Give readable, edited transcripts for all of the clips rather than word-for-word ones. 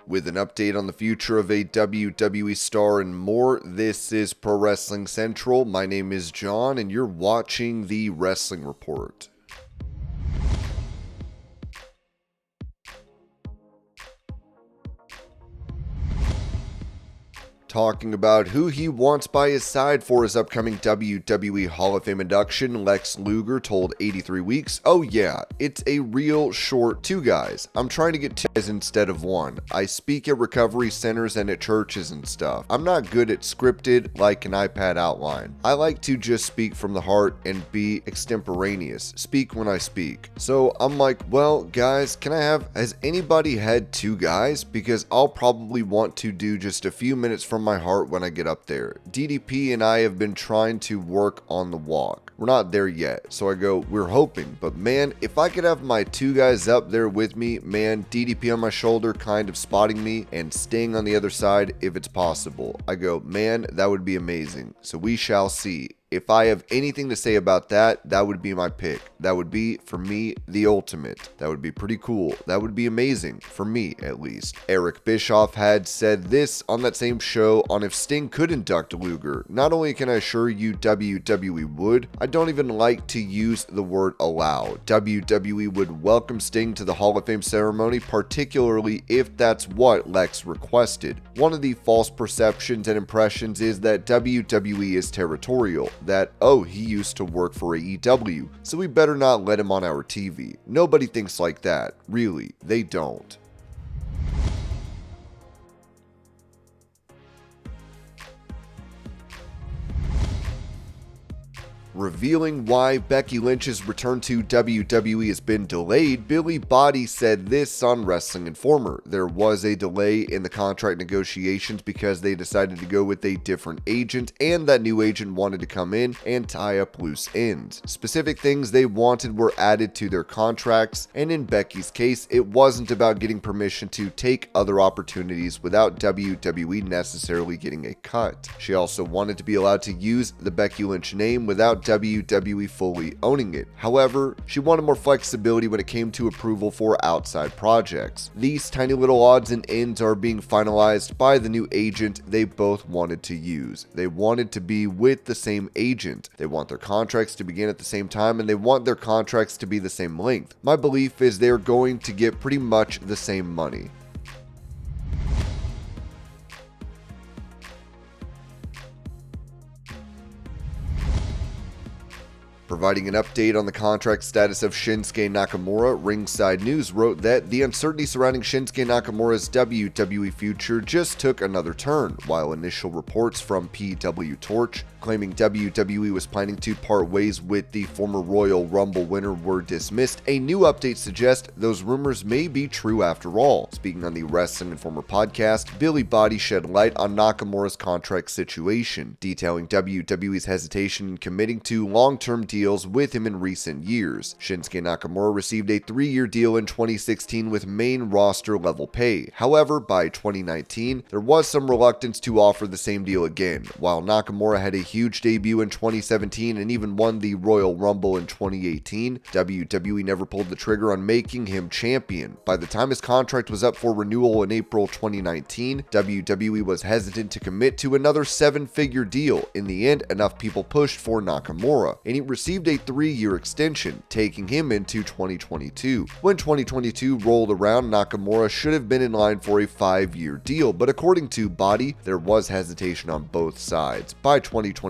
With an update on the future of a WWE star and more, this is Pro Wrestling Central. My name is John, and you're watching the Wrestling Report. Talking about who he wants by his side for his upcoming WWE Hall of Fame induction, Lex Luger told 83 Weeks, "Oh yeah, it's a real short 2 guys. I'm trying to get 2 guys instead of 1. I speak at recovery centers and at churches and stuff. I'm not good at scripted like an iPad outline. I like to just speak from the heart and be extemporaneous, speak when I speak." So I'm like, well guys, has anybody had 2 guys? Because I'll probably want to do just a few minutes from my heart when I get up there. DDP and I have been trying to work on the walk. We're not there yet, so I go, we're hoping, but man, if I could have my 2 guys up there with me, man, DDP on my shoulder kind of spotting me and Sting on the other side if it's possible. I go, man, that would be amazing. So we shall see. If I have anything to say about that, that would be my pick. That would be, for me, the ultimate. That would be pretty cool. That would be amazing, for me at least. Eric Bischoff had said this on that same show on if Sting could induct Luger. "Not only can I assure you WWE would, I don't even like to use the word allow. WWE would welcome Sting to the Hall of Fame ceremony, particularly if that's what Lex requested. One of the false perceptions and impressions is that WWE is territorial. That, oh, he used to work for AEW, so we better not let him on our TV. Nobody thinks like that. Really, they don't." Revealing why Becky Lynch's return to WWE has been delayed, Billy Body said this on Wrestling Informer. There was a delay in the contract negotiations because they decided to go with a different agent, and that new agent wanted to come in and tie up loose ends. Specific things they wanted were added to their contracts, and in Becky's case, it wasn't about getting permission to take other opportunities without WWE necessarily getting a cut. She also wanted to be allowed to use the Becky Lynch name without WWE fully owning it. However, she wanted more flexibility when it came to approval for outside projects. These tiny little odds and ends are being finalized by the new agent they both wanted to use. They wanted to be with the same agent. They want their contracts to begin at the same time, and they want their contracts to be the same length. My belief is they're going to get pretty much the same money. Providing an update on the contract status of Shinsuke Nakamura, Ringside News wrote that the uncertainty surrounding Shinsuke Nakamura's WWE future just took another turn, while initial reports from PW Torch claiming WWE was planning to part ways with the former Royal Rumble winner were dismissed. A new update suggests those rumors may be true after all. Speaking on the Wrestling Informer podcast, Billy Body shed light on Nakamura's contract situation, detailing WWE's hesitation in committing to long-term deals with him in recent years. Shinsuke Nakamura received a 3-year deal in 2016 with main roster level pay. However, by 2019, there was some reluctance to offer the same deal again. While Nakamura had a huge debut in 2017 and even won the Royal Rumble in 2018, WWE never pulled the trigger on making him champion. By the time his contract was up for renewal in April 2019, WWE was hesitant to commit to another 7-figure deal. In the end, enough people pushed for Nakamura, and he received a 3-year extension, taking him into 2022. When 2022 rolled around, Nakamura should have been in line for a 5-year deal, but according to Body, there was hesitation on both sides. By 2022,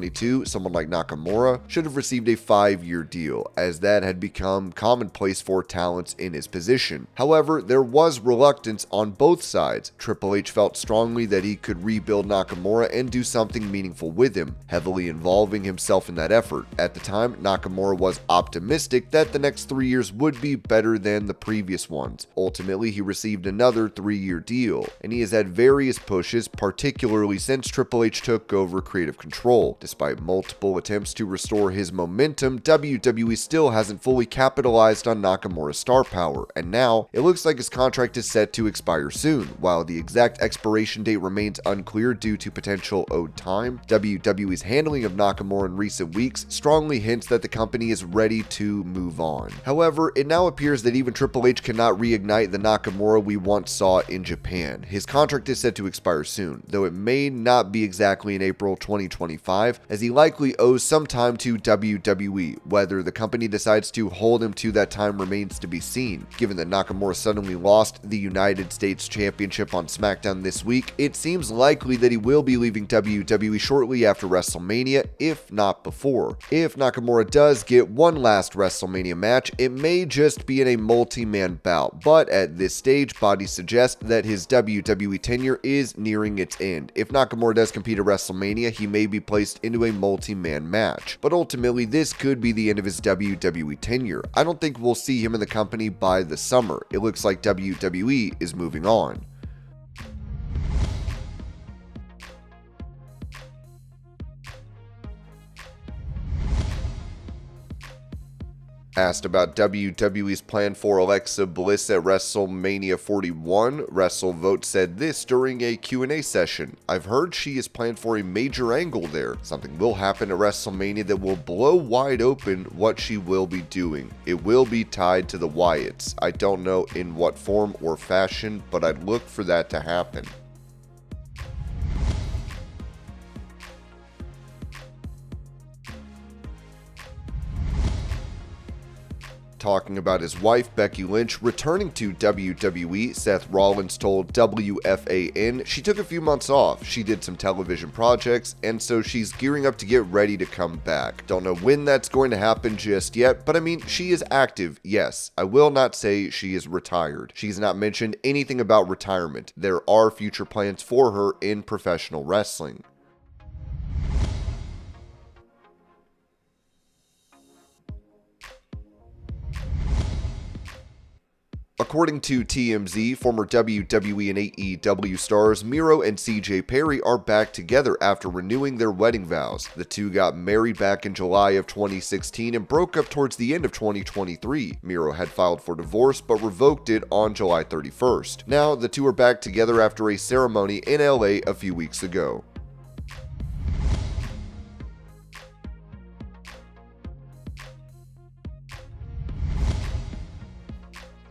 someone like Nakamura should have received a 5-year deal, as that had become commonplace for talents in his position. However, there was reluctance on both sides. Triple H felt strongly that he could rebuild Nakamura and do something meaningful with him, heavily involving himself in that effort. At the time, Nakamura was optimistic that the next 3 years would be better than the previous ones. Ultimately, he received another 3-year deal, and he has had various pushes, particularly since Triple H took over creative control. Despite multiple attempts to restore his momentum, WWE still hasn't fully capitalized on Nakamura's star power, and now it looks like his contract is set to expire soon. While the exact expiration date remains unclear due to potential owed time, WWE's handling of Nakamura in recent weeks strongly hints that the company is ready to move on. However, it now appears that even Triple H cannot reignite the Nakamura we once saw in Japan. His contract is set to expire soon, though it may not be exactly in April 2025, as he likely owes some time to WWE. Whether the company decides to hold him to that time remains to be seen. Given that Nakamura suddenly lost the United States Championship on SmackDown this week, it seems likely that he will be leaving WWE shortly after WrestleMania, if not before. If Nakamura does get one last WrestleMania match, it may just be in a multi-man bout, but at this stage, bodies suggest that his WWE tenure is nearing its end. If Nakamura does compete at WrestleMania, he may be placed into a multi-man match, but ultimately this could be the end of his WWE tenure. I don't think we'll see him in the company by the summer. It looks like WWE is moving on. Asked about WWE's plan for Alexa Bliss at WrestleMania 41, WrestleVote said this during a Q&A session. "I've heard she is planned for a major angle there. Something will happen at WrestleMania that will blow wide open what she will be doing. It will be tied to the Wyatts. I don't know in what form or fashion, but I'd look for that to happen." Talking about his wife, Becky Lynch, returning to WWE, Seth Rollins told WFAN she took a few months off. She did some television projects, and so she's gearing up to get ready to come back. Don't know when that's going to happen just yet, but I mean, she is active, yes. I will not say she is retired. She's not mentioned anything about retirement. There are future plans for her in professional wrestling. According to TMZ, former WWE and AEW stars Miro and CJ Perry are back together after renewing their wedding vows. The two got married back in July of 2016 and broke up towards the end of 2023. Miro had filed for divorce but revoked it on July 31st. Now, the two are back together after a ceremony in LA a few weeks ago.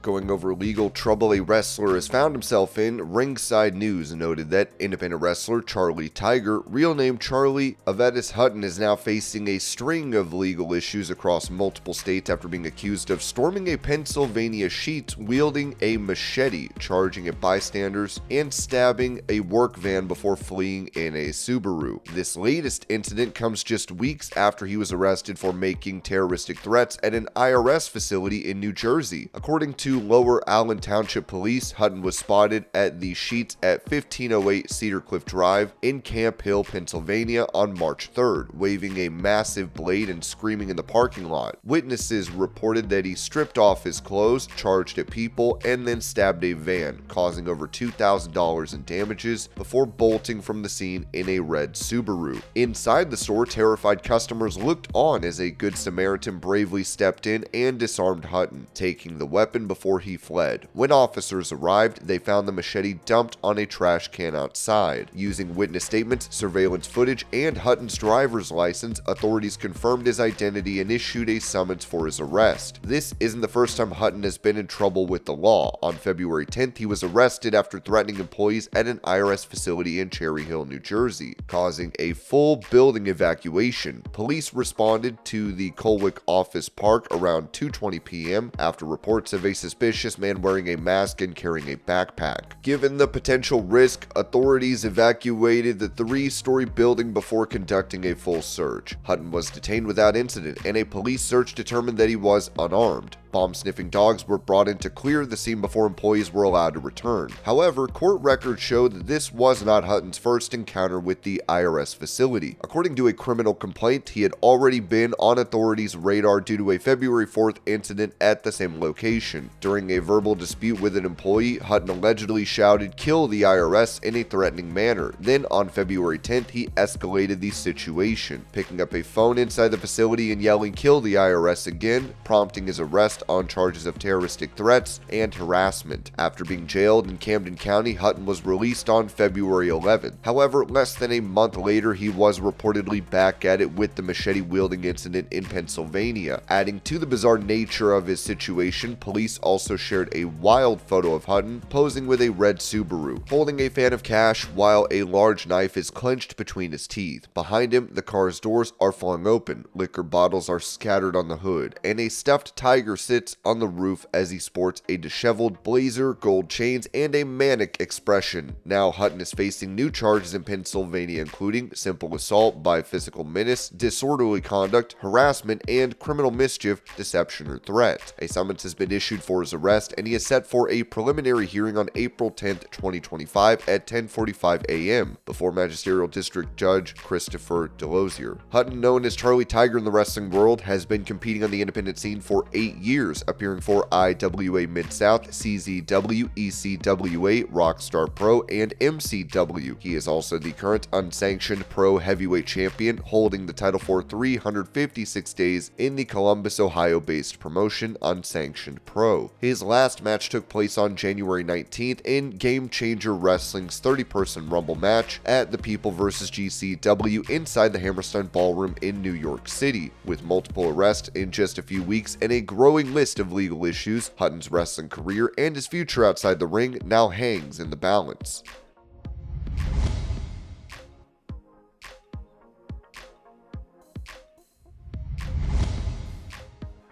Going over legal trouble a wrestler has found himself in, Ringside News noted that independent wrestler Charlie Tiger, real name Charlie Avedis Hutton, is now facing a string of legal issues across multiple states after being accused of storming a Pennsylvania Sheetz wielding a machete, charging at bystanders, and stabbing a work van before fleeing in a Subaru. This latest incident comes just weeks after he was arrested for making terroristic threats at an IRS facility in New Jersey. According to Lower Allen Township Police, Hutton was spotted at the Sheetz at 1508 Cedar Cliff Drive in Camp Hill, Pennsylvania on March 3rd, waving a massive blade and screaming in the parking lot. Witnesses reported that he stripped off his clothes, charged at people, and then stabbed a van, causing over $2,000 in damages before bolting from the scene in a red Subaru. Inside the store, terrified customers looked on as a Good Samaritan bravely stepped in and disarmed Hutton, taking the weapon before he fled. When officers arrived, they found the machete dumped on a trash can outside. Using witness statements, surveillance footage, and Hutton's driver's license, authorities confirmed his identity and issued a summons for his arrest. This isn't the first time Hutton has been in trouble with the law. On February 10th, he was arrested after threatening employees at an IRS facility in Cherry Hill, New Jersey, causing a full building evacuation. Police responded to the Colwick Office Park around 2:20 p.m. after reports of a suspicious man wearing a mask and carrying a backpack. Given the potential risk, authorities evacuated the three-story building before conducting a full search. Hutton was detained without incident, and a police search determined that he was unarmed. Bomb-sniffing dogs were brought in to clear the scene before employees were allowed to return. However, court records showed that this was not Hutton's first encounter with the IRS facility. According to a criminal complaint, he had already been on authorities' radar due to a February 4th incident at the same location. During a verbal dispute with an employee, Hutton allegedly shouted, "Kill the IRS," in a threatening manner. Then, on February 10th, he escalated the situation, picking up a phone inside the facility and yelling, "Kill the IRS" again, prompting his arrest released on charges of terroristic threats and harassment. After being jailed in Camden County, Hutton was released on February 11th. However, less than a month later, he was reportedly back at it with the machete-wielding incident in Pennsylvania. Adding to the bizarre nature of his situation, police also shared a wild photo of Hutton posing with a red Subaru, holding a fan of cash while a large knife is clenched between his teeth. Behind him, the car's doors are flung open, liquor bottles are scattered on the hood, and a stuffed tiger sits on the roof as he sports a disheveled blazer, gold chains, and a manic expression. Now Hutton is facing new charges in Pennsylvania, including simple assault by physical menace, disorderly conduct, harassment, and criminal mischief, deception, or threat. A summons has been issued for his arrest, and he is set for a preliminary hearing on April 10th, 2025 at 10:45 a.m. before Magisterial District Judge Christopher Delosier. Hutton, known as Charlie Tiger in the wrestling world, has been competing on the independent scene for 8 years, appearing for IWA Mid-South, CZW, ECWA, Rockstar Pro, and MCW. He is also the current unsanctioned pro heavyweight champion, holding the title for 356 days in the Columbus, Ohio-based promotion Unsanctioned Pro. His last match took place on January 19th in Game Changer Wrestling's 30-person Rumble match at the People vs. GCW inside the Hammerstein Ballroom in New York City. With multiple arrests in just a few weeks and a growing list of legal issues, Hutton's wrestling career and his future outside the ring now hangs in the balance.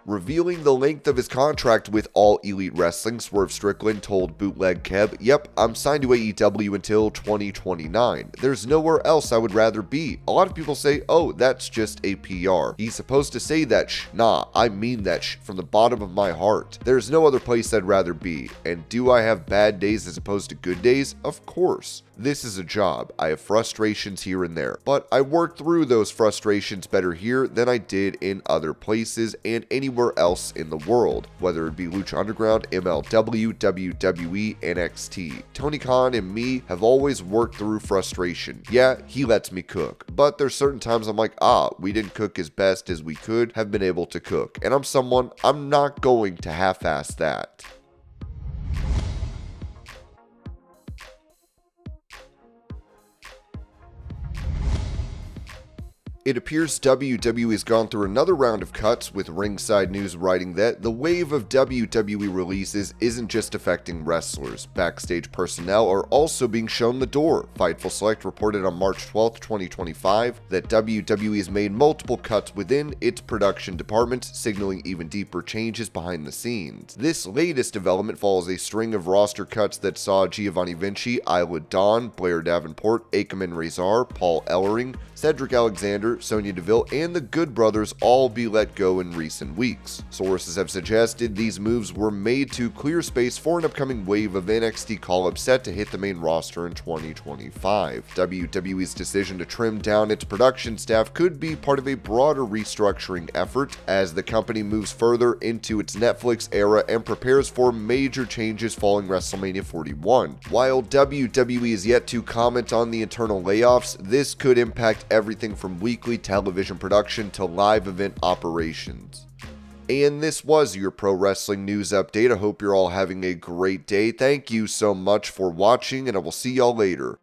Revealing the length of his contract with All Elite Wrestling, Swerve Strickland told Bootleg Kev, "Yep, I'm signed to AEW until 2029. There's nowhere else I would rather be. A lot of people say, oh, that's just a PR. He's supposed to say that Nah, I mean that from the bottom of my heart. There's no other place I'd rather be. And do I have bad days as opposed to good days? Of course. This is a job. I have frustrations here and there, but I work through those frustrations better here than I did in other places and anywhere else in the world, whether it be Lucha Underground, MLW, WWE, NXT. Tony Khan and me have always worked through frustration. Yeah, he lets me cook, but there's certain times I'm like, we didn't cook as best as we could have been able to cook, and I'm not going to half-ass that." It appears WWE has gone through another round of cuts, with Ringside News writing that the wave of WWE releases isn't just affecting wrestlers. Backstage personnel are also being shown the door. Fightful Select reported on March 12, 2025 that WWE has made multiple cuts within its production departments, signaling even deeper changes behind the scenes. This latest development follows a string of roster cuts that saw Giovanni Vinci, Isla Dawn, Blair Davenport, Akam Razor, Paul Ellering, Cedric Alexander, Sonya Deville, and the Good Brothers all be let go in recent weeks. Sources have suggested these moves were made to clear space for an upcoming wave of NXT call-ups set to hit the main roster in 2025. WWE's decision to trim down its production staff could be part of a broader restructuring effort as the company moves further into its Netflix era and prepares for major changes following WrestleMania 41. While WWE is yet to comment on the internal layoffs, this could impact everything from weekly television production to live event operations. And this was your pro wrestling news update. I hope you're all having a great day. Thank you so much for watching, and I will see y'all later.